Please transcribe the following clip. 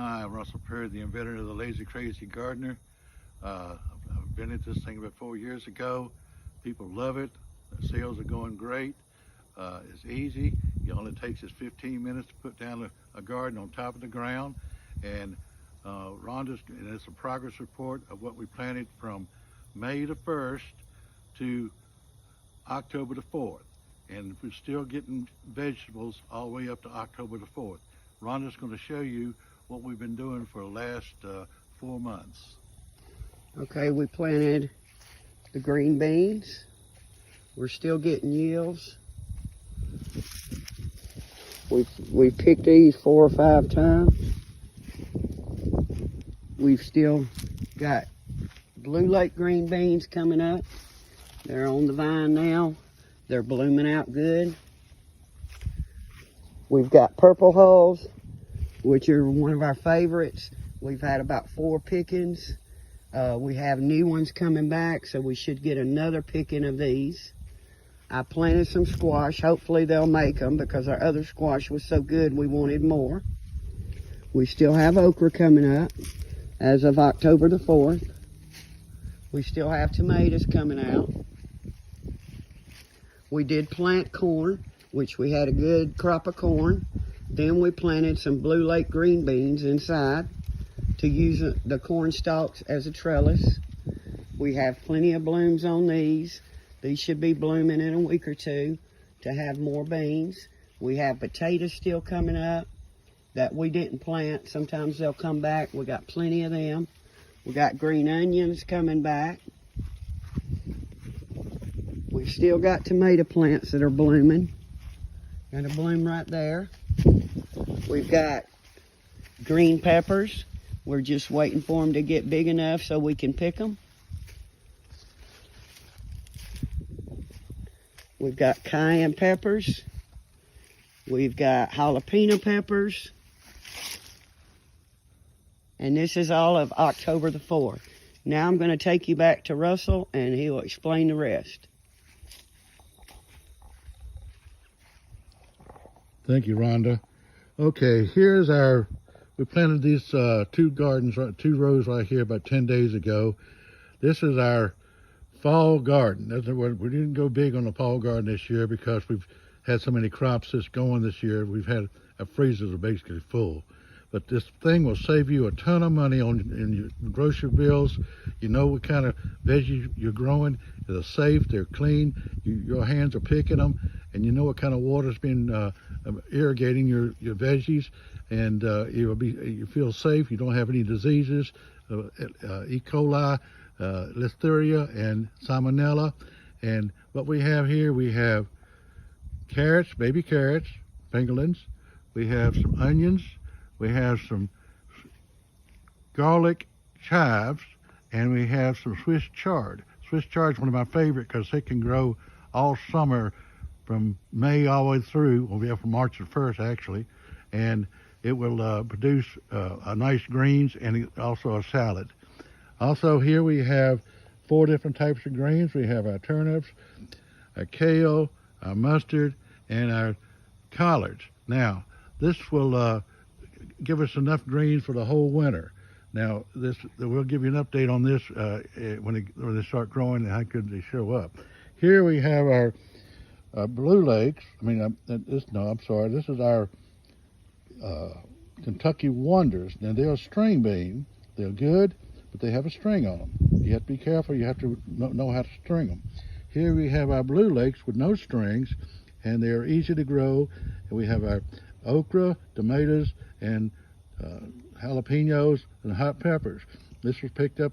Hi, I'm Russell Perry, the inventor of the Lazy Crazy Gardener. I've invented this thing about 4 years ago. People love it. The sales are going great. It's easy. It only takes us 15 minutes to put down a garden on top of the ground. And and it's a progress report of what we planted from May the 1st to October the 4th. And we're still getting vegetables all the way up to October the 4th. Rhonda's going to show you what we've been doing for the last 4 months. Okay, we planted the green beans. We're still getting yields. We've picked these 4 or 5 times. We've still got Blue Lake green beans coming up. They're on the vine now. They're blooming out good. We've got purple hulls, which are one of our favorites. We've had about 4 pickings. We have new ones coming back, so we should get another picking of these. I planted some squash. Hopefully they'll make them because our other squash was so good we wanted more. We still have okra coming up as of October the 4th. We still have tomatoes coming out. We did plant corn, which we had a good crop of corn. Then we planted some Blue Lake green beans inside to use the corn stalks as a trellis. We have plenty of blooms on these. These should be blooming in a week or 2 to have more beans. We have potatoes still coming up that we didn't plant. Sometimes they'll come back. We got plenty of them. We got green onions coming back. We've still got tomato plants that are blooming. Got a bloom right there. We've got green peppers. We're just waiting for them to get big enough so we can pick them. We've got cayenne peppers. We've got jalapeno peppers. And this is all of October the 4th. Now I'm going to take you back to Russell and he'll explain the rest. Thank you, Rhonda. Okay, we planted these 2 rows right here about 10 days ago. This is our fall garden. We didn't go big on the fall garden this year because we've had so many crops that's going this year. We've had our freezers are basically full. But this thing will save you a ton of money in your grocery bills. You know what kind of veggies you're growing. They're safe, they're clean. Your hands are picking them, and you know what kind of water's been irrigating your veggies, and you feel safe. You don't have any diseases, E. coli, Listeria, and Salmonella. And what we have here, we have carrots, baby carrots, pangolins. We have some onions. We have some garlic chives, and we have some Swiss chard. Swiss chard is one of my favorite because it can grow all summer from May all the way through. We'll be up from March the 1st, actually. And it will produce a nice greens and also a salad. Also here we have 4 different types of greens. We have our turnips, our kale, our mustard, and our collards. Now, this will give us enough greens for the whole winter. Now, we'll give you an update on this when they start growing and how good they show up. Here we have our Blue Lakes. This is our Kentucky Wonders. Now, they're a string bean. They're good, but they have a string on them. You have to be careful. You have to know how to string them. Here we have our Blue Lakes with no strings, and they're easy to grow. And we have our okra, tomatoes, and jalapenos and hot peppers. This was picked up